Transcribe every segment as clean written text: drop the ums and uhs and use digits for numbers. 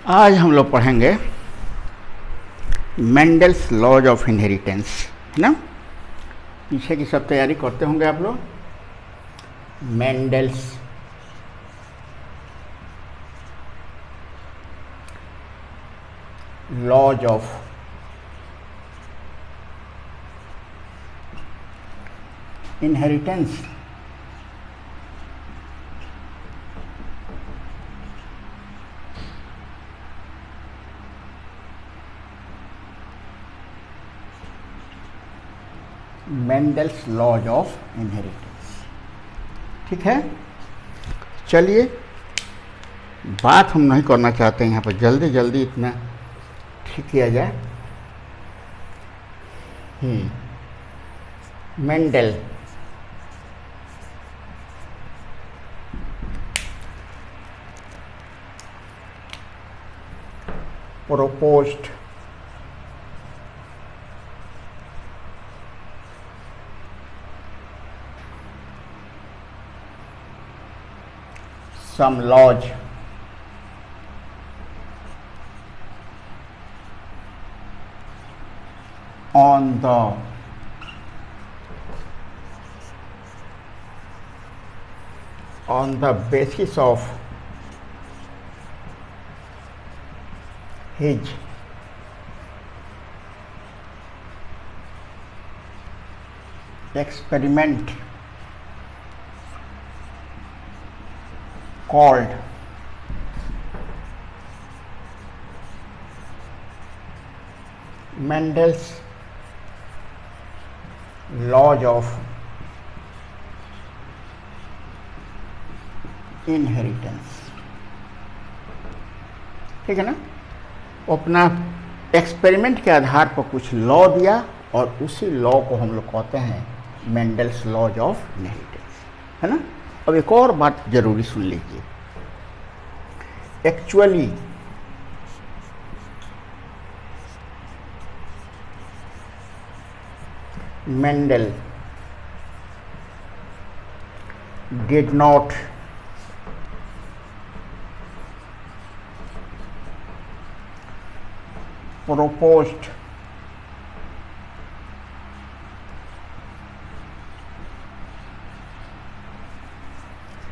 आज हम लोग पढ़ेंगे मेंडल्स लॉज ऑफ इनहेरिटेंस, है ना। पीछे की सब तैयारी करते होंगे आप लोग। Mendel's laws of inheritance. Mendel's laws of inheritance, ठीक है। चलिए, बात हम नहीं करना चाहते हैं यहाँ पर, जल्दी जल्दी इतना ठीक किया जाए। Mendel proposed some laws on the basis of his experiment called Mendel's laws of inheritance, ठीक है ना। वो अपना एक्सपेरिमेंट के आधार पर कुछ लॉ दिया और उसी लॉ को हम लोग कहते हैं मेंडल्स लॉज ऑफ इनहेरिटेंस, है ना। अब एक और बात जरूरी सुन लीजिए। Actually Mendel did not proposed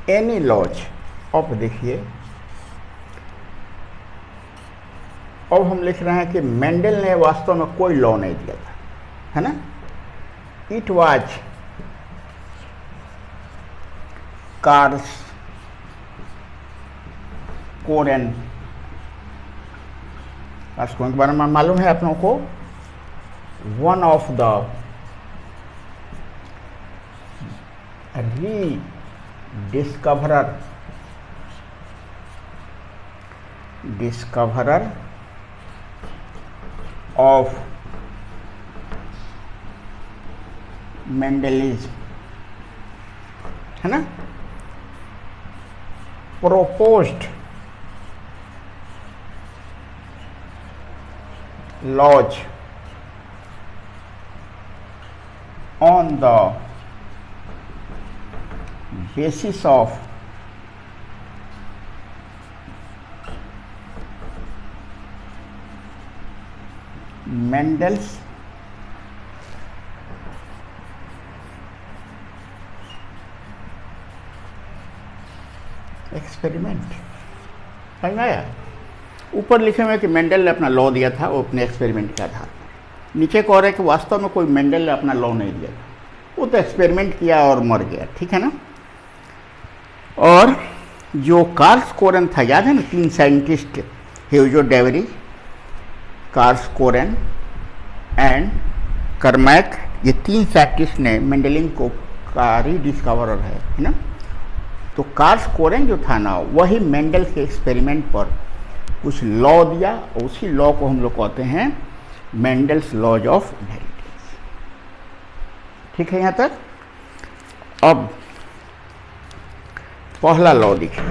any laws। अब देखिए, अब हम लिख रहे हैं कि मेंडल ने वास्तव में कोई लॉ नहीं दिया था, है ना। It was Carl Correns. के बारे में मालूम है आप लोगों को, one of the discoverer of Mendelism, है ना। Proposed laws on the basis of Mendel's experiment. समझ में आया। ऊपर लिखे हुए कि मेंडल ने अपना लॉ दिया था, वो अपने एक्सपेरिमेंट के आधार पर। नीचे कह रहे हैं कि वास्तव में कोई मेंडल ने अपना लॉ नहीं दिया था, वो तो एक्सपेरिमेंट किया और मर गया, ठीक है ना। और जो कार्ल्स कोरेन था, याद है ना, 3 साइंटिस्ट, ह्यूगो डेवरी, कार्ल्स कोरेन एंड कर्मैक, ये 3 साइंटिस्ट ने मेंडलिंग को का रीडिस्कवरर है ना। तो कार्ल्स कोरेन जो था ना, वही मेंडल के एक्सपेरिमेंट पर कुछ लॉ दिया, उसी लॉ को हम लोग कहते हैं मेंडल्स लॉज ऑफ इनहेरिटेंस, ठीक है यहाँ तक। अब पहला लॉ देखिए।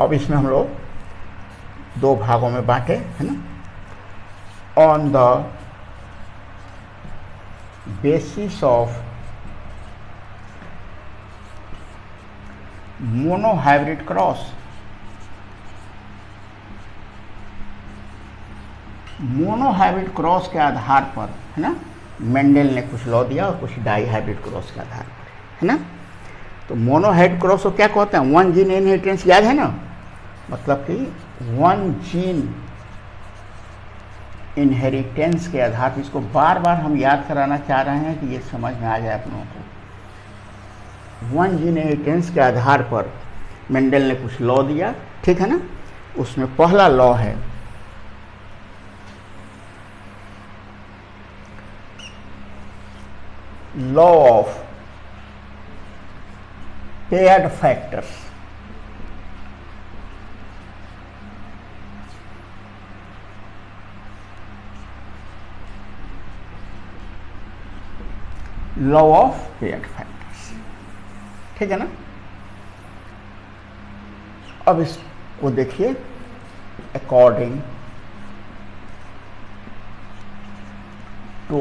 अब इसमें हम लोग 2 भागों में बांटे, है ना। On the basis of monohybrid cross, mono hybrid cross के आधार पर, है ना, मेंडल ने कुछ लॉ दिया और कुछ डाई हाइब्रिड क्रॉस के आधार पर, है ना। तो मोनो हाइब्रिड क्रॉस को क्या कहते हैं? वन जीन इनहेरिटेंस, याद है ना, मतलब कि वन जीन इनहेरिटेंस के आधार पर। इसको बार बार हम याद कराना चाह रहे हैं कि ये समझ में आ जाए आप लोगों को। वन जीन इनहेरिटेंस के आधार पर मेंडल ने कुछ लॉ दिया, ठीक है ना। उसमें पहला लॉ है law of paired factors. Law of paired factors, ठीक है ना। अब इसको देखिए, अकॉर्डिंग टू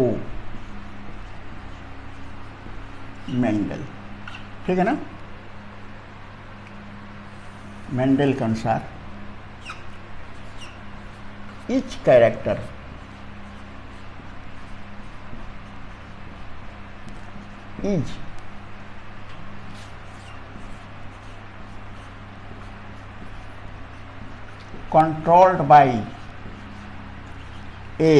मेंडल, ठीक है ना। मेंडल के अनुसार each character is controlled by a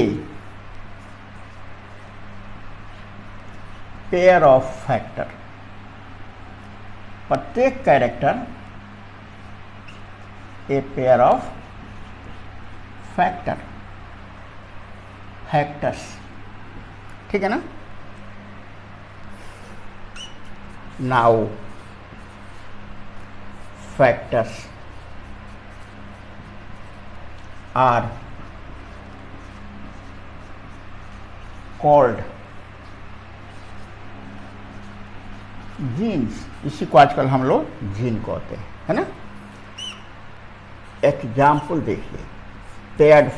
pair of factor। प्रत्येक character a pair of factors, ठीक है ना। Now factors are called genes। इसी को आजकल हम लोग जीन कहते हैं, है ना। एग्जाम्पल देखिए, पेयर्ड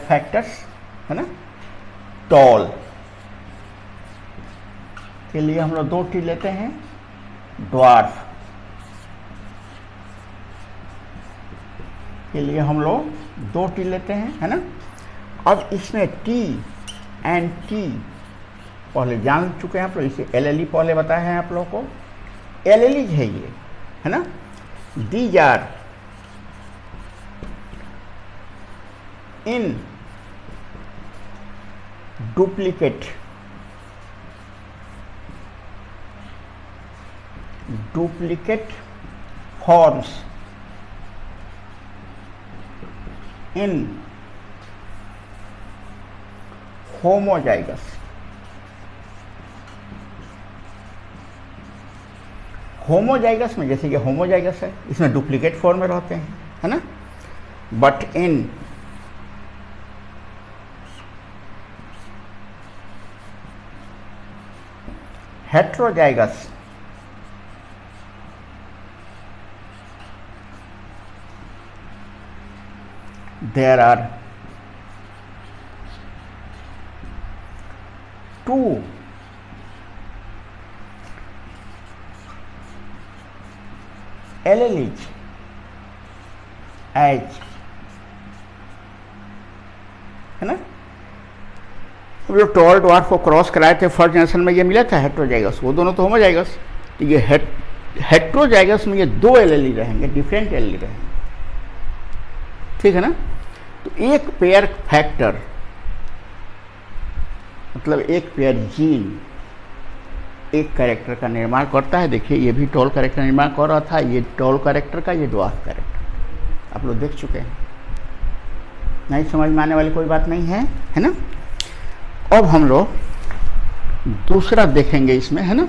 फैक्टर्स, है ना। टॉल के लिए हम लोग 2 टी लेते हैं, ड्वार्फ के लिए हम लोग 2 टी लेते हैं, है ना। अब इसमें टी एंड टी पहले जान चुके हैं आप लोग, इसे एलएलई पहले बताया है आप लोगों को। एलएलई है ये, है ना। These are in duplicate forms in homozygous। Homozygous में, जैसे कि होमोजाइगस है, इसमें डुप्लीकेट फॉर्म में रहते हैं, है ना। But in heterozygous there are 2 alleles as, है ना। जो टॉल ड्वार्फ को क्रॉस कराए थे फर्स्ट जनरेशन में, ये मिला था हेट्रोजाइगस, वो दोनों तो होमोजाइगस। तो ये हेट्रोजाइगस में ये 2 एलेली रहेंगे, डिफरेंट एलेली रहेंगे, ठीक है ना। तो एक पेयर फैक्टर मतलब एक पेयर जीन एक कैरेक्टर का निर्माण करता है। देखिए ये भी टॉल कैरेक्टर निर्माण कर रहा था, ये टॉल कैरेक्टर का, ये ड्वार्फ कैरेक्टर आप लोग देख चुके हैं। नहीं समझ में आने वाली कोई बात नहीं है, है ना। अब हम लोग दूसरा देखेंगे इसमें, है ना।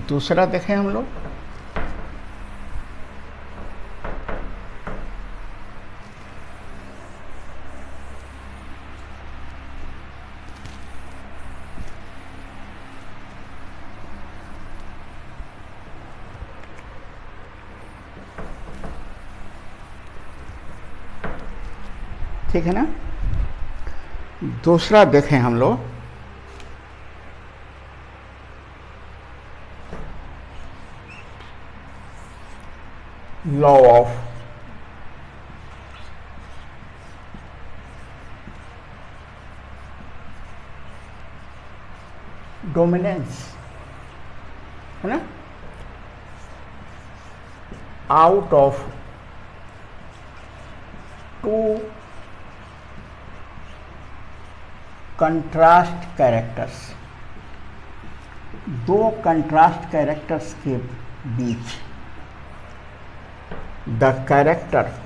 दूसरा देखें हम लोग, ठीक है ना। दूसरा देखें हम लोग, लॉ ऑफ डोमिनेंस, है ना। Out of two contrast characters, दो कंट्रास्ट कैरेक्टर्स के बीच the character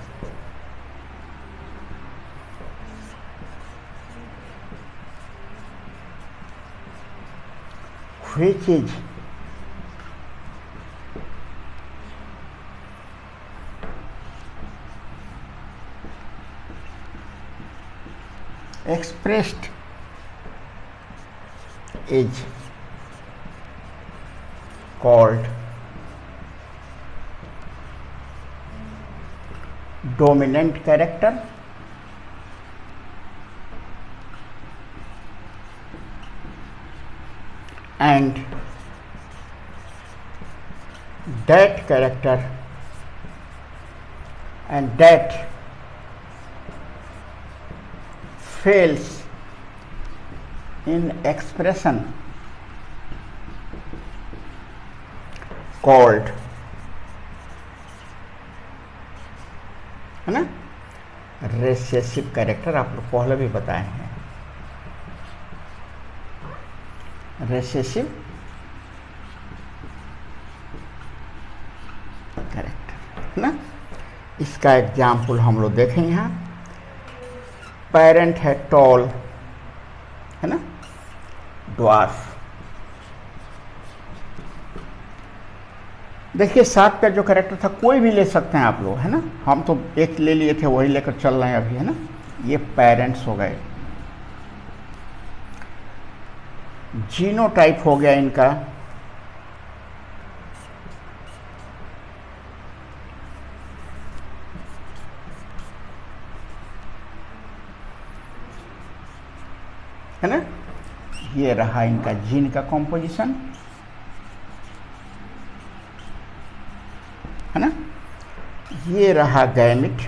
which is expressed is called dominant character, and that character and that fails in expression called, है ना, रेसेसिव कैरेक्टर। आप लोग पहले भी बताए हैं, रेसेसिव कैरेक्टर, है ना। इसका एग्जाम्पल हम लोग देखें यहाँ, पेरेंट है टॉल, है ना, ड्वार्फ। देखिए साथ का जो कैरेक्टर था कोई भी ले सकते हैं आप लोग, है ना। हम तो एक ले लिए थे, वही लेकर चल रहे हैं अभी, है ना। ये पेरेंट्स हो गए, जीनोटाइप हो गया इनका, है ना। ये रहा इनका जीन का कॉम्पोजिशन, है ना। ये रहा गैमिट,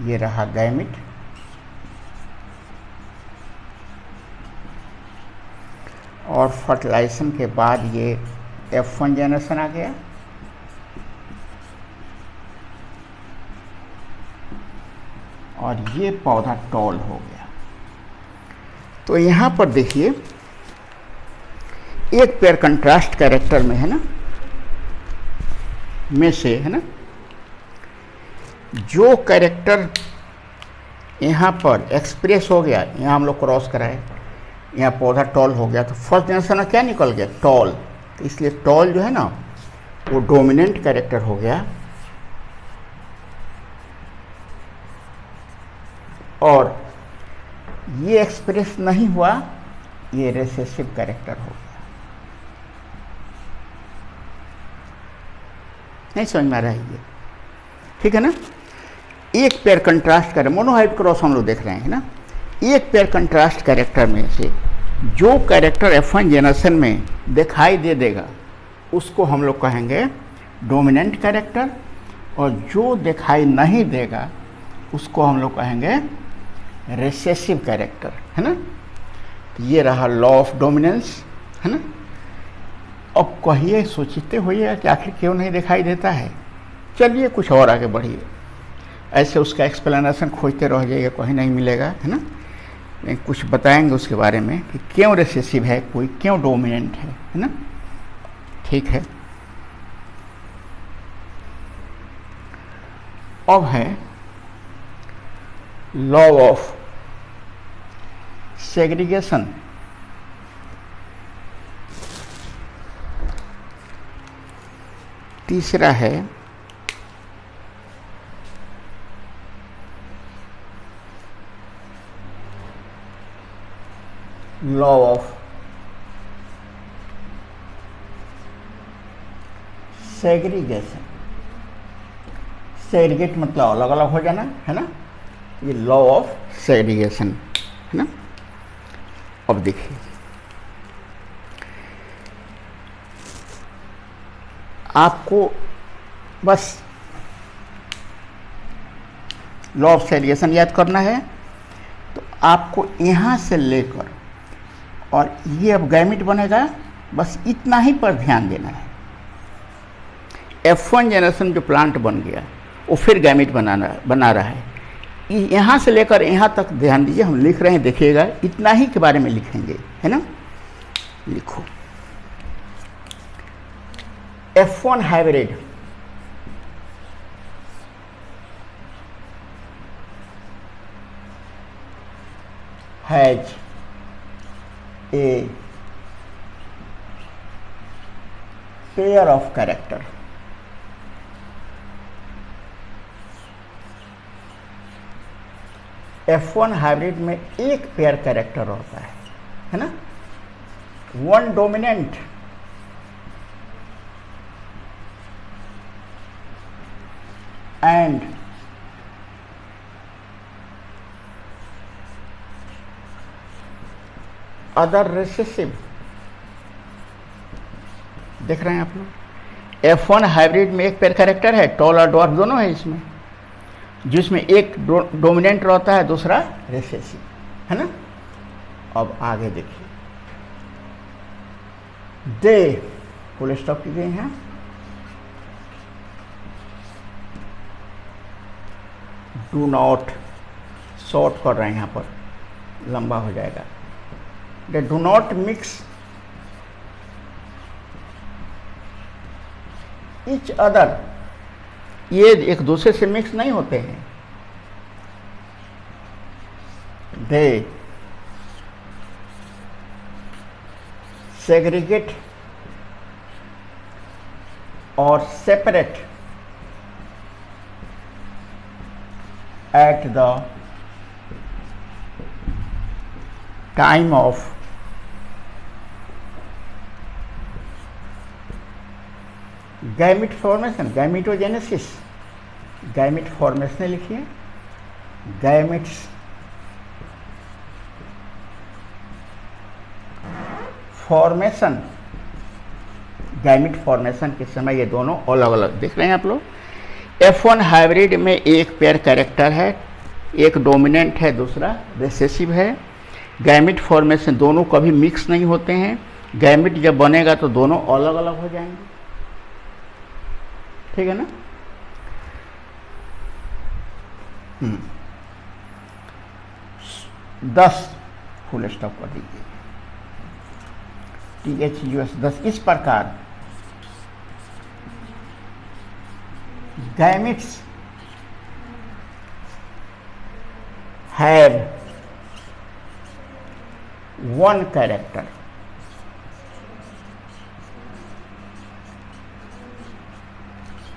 ये रहा गैमिट, और फर्टिलाइजेशन के बाद ये F1 जनरेशन आ गया, और ये पौधा टॉल हो गया। तो यहाँ पर देखिए एक पेयर कंट्रास्ट कैरेक्टर में, है ना, में से, है ना, जो कैरेक्टर यहाँ पर एक्सप्रेस हो गया, यहाँ हम लोग क्रॉस कराए, यहाँ पौधा टॉल हो गया, तो फर्स्ट जनरेशन में क्या निकल गया, टॉल। तो इसलिए टॉल जो है ना वो डोमिनेंट कैरेक्टर हो गया, और ये एक्सप्रेस नहीं हुआ, ये रेसेसिव कैरेक्टर हो गया। नहीं समझ में आ रहा है ये, ठीक है ना। एक पेयर कंट्रास्ट कर, मोनोहाइब्रिड क्रॉस हम लोग देख रहे हैं ना। एक पेयर कंट्रास्ट कैरेक्टर में से जो कैरेक्टर F1 जनरेशन में दिखाई दे देगा उसको हम लोग कहेंगे डोमिनेंट कैरेक्टर, और जो दिखाई नहीं देगा उसको हम लोग कहेंगे रेसेसिव कैरेक्टर, है ना। तो ये रहा लॉ ऑफ डोमिनेंस, है ना। अब कहिए, सोचते होइए कि आखिर क्यों नहीं दिखाई देता है। चलिए कुछ और आगे बढ़िए, ऐसे उसका एक्सप्लेनेशन खोजते रह जाइए, कहीं नहीं मिलेगा, है ना। कुछ बताएंगे उसके बारे में कि क्यों रेसेसिव है कोई, क्यों डोमिनेंट है ना। ठीक है, अब है लॉ ऑफ सेग्रीगेशन। तीसरा है लॉ ऑफ सेग्रीगेशन। सेग्रीगेट मतलब अलग अलग हो जाना, है ना, ये लॉ ऑफ सेग्रीगेशन, है ना। अब देखिए आपको बस लॉ ऑफ सेग्रीगेशन याद करना है। तो आपको यहाँ से लेकर और ये अब गैमेट बनेगा, बस इतना ही पर ध्यान देना है। F1 जनरेशन जो प्लांट बन गया वो फिर गैमेट बना रहा है। यहाँ से लेकर यहाँ तक ध्यान दीजिए, हम लिख रहे हैं, देखिएगा इतना ही के बारे में लिखेंगे, है ना। लिखो F1 hybrid has a pair of character. F1 hybrid में एक पेयर कैरेक्टर होता है ना, one dominant and other recessive. देख रहे हैं आप लोग, F1 हाइब्रिड में एक पेयर कैरेक्टर है, टॉल और ड्वार्फ दोनों है इसमें, जिसमें एक डोमिनेंट रहता है, दूसरा रिसेसिव, है ना। अब आगे देखिए, दे फुल स्टॉप की गई हैं, डू नॉट, शॉर्ट कर रहे हैं यहाँ पर, लंबा हो जाएगा। They do not mix each other, ये एक दूसरे से मिक्स नहीं होते हैं। They segregate or separate at the time of gamete formation, gametogenesis, gamete formation लिखिए, गैमेट्स फॉर्मेशन, गैमेट फॉर्मेशन के समय ये दोनों अलग अलग दिख रहे हैं आप लोग। F1 हाइब्रिड में एक पेयर कैरेक्टर है, एक डोमिनेंट है, दूसरा रिसेसिव है। गैमेट फॉर्मेशन दोनों कभी मिक्स नहीं होते हैं, गैमेट जब बनेगा तो दोनों अलग अलग हो जाएंगे, ठीक है ना। दस फुल स्टॉप कर दीजिए, THUS 10। इस प्रकार gametes have one character,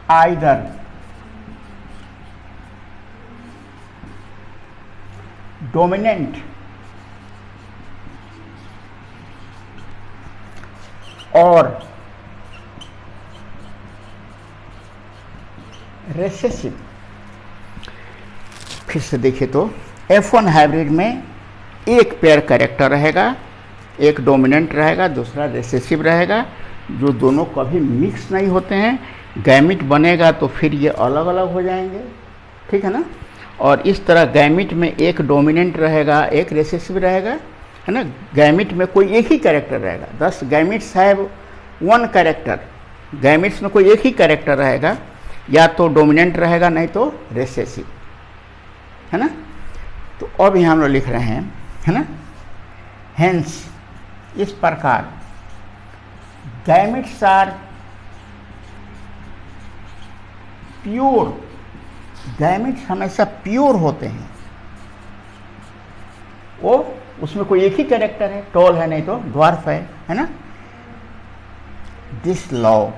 either dominant or recessive। फिर से देखिए तो F1 हाइब्रिड में एक पेयर कैरेक्टर रहेगा, एक डोमिनेंट रहेगा, दूसरा रिसेसिव रहेगा, जो दोनों कभी मिक्स नहीं होते हैं। गैमेट बनेगा तो फिर ये अलग अलग हो जाएंगे, ठीक है ना। और इस तरह गैमेट में एक डोमिनेंट रहेगा, एक रिसेसिव रहेगा, है ना। गैमेट में कोई एक ही कैरेक्टर रहेगा। 10 gametes have one character, gametes में कोई एक ही कैरेक्टर रहेगा, या तो डोमिनेंट रहेगा नहीं तो रिसेसिव, है ना। तो अब यहाँ हम लोग लिख रहे हैं, है ना, हेंस, इस प्रकार गैमेट्स आर प्योर, गैमेट्स हमेशा प्योर होते हैं, वो उसमें कोई एक ही कैरेक्टर है, टॉल है नहीं तो ड्वार्फ है ना। This law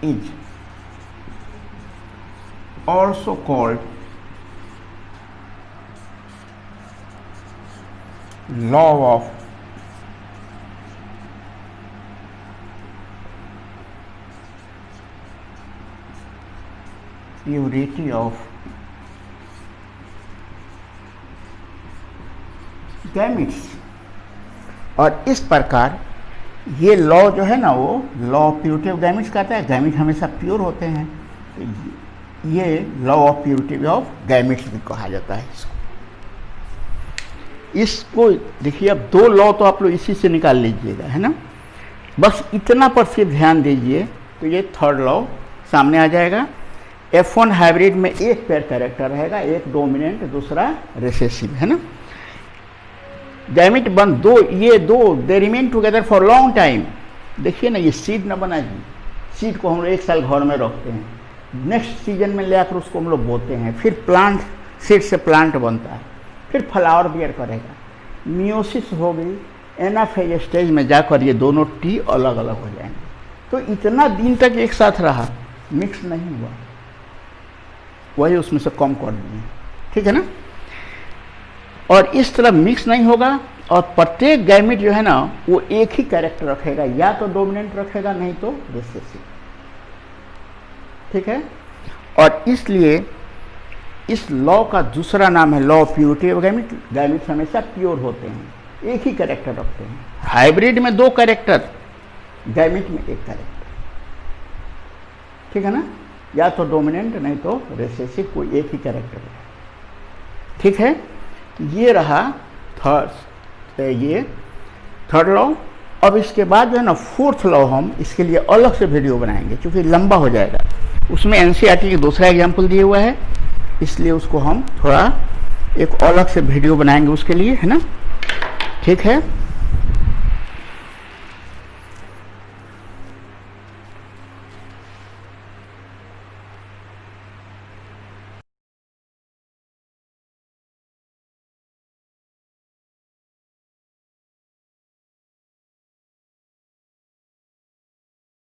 is also called law of purity of gametes. और इस प्रकार ये लॉ जो है ना, वो law of purity of gametes कहता है। गैमिट हमेशा प्योर होते हैं, तो ये law of purity of gametes भी कहा जाता है इसको। देखिए, अब दो लॉ तो आप लोग इसी से निकाल लीजिएगा, है ना। बस इतना पर सिर्फ ध्यान दीजिए, तो ये थर्ड लॉ सामने आ जाएगा। F1 हाइब्रिड में एक पेयर कैरेक्टर रहेगा, एक डोमिनेंट दूसरा रिसेसिव, है ना। गैमिट बन दो, ये दो they remain together for long time. देखिए ना, ये सीड न बना जी, सीड को हम लोग 1 साल घर में रखते हैं, नेक्स्ट सीजन में ले आकर उसको हम लोग बोते हैं, फिर प्लांट, सीड से प्लांट बनता है, फिर फ्लावर बियर करेगा, मियोसिस हो गई, एनाफेज स्टेज में जाकर ये दोनों टी अलग अलग हो जाएंगे। तो इतना दिन तक एक साथ रहा, मिक्स नहीं हुआ, वही उसमें से कम कर दिए, ठीक है ना। और इस तरह मिक्स नहीं होगा, और प्रत्येक गैमेट जो है ना, वो एक ही कैरेक्टर रखेगा, या तो डोमिनेंट रखेगा, नहीं तो रिसेसिव, ठीक है। और इसलिए इस लॉ का दूसरा नाम है law of purity of gamete. Gametes हमेशा प्योर होते हैं, एक ही कैरेक्टर रखते हैं। हाइब्रिड में 2 कैरेक्टर, गैमेट में 1 कैरेक्टर, ठीक है ना। या तो डोमिनेंट नहीं तो रिसेसिव, कोई एक ही कैरेक्टर है, ठीक है। ये रहा थर्ड लॉ। अब इसके बाद जो है ना, फोर्थ लॉ हम इसके लिए अलग से वीडियो बनाएंगे, क्योंकि लंबा हो जाएगा। उसमें एनसीईआरटी की दूसरा एग्जाम्पल दिए हुआ है, इसलिए उसको हम थोड़ा एक अलग से वीडियो बनाएंगे उसके लिए, है ना, ठीक है।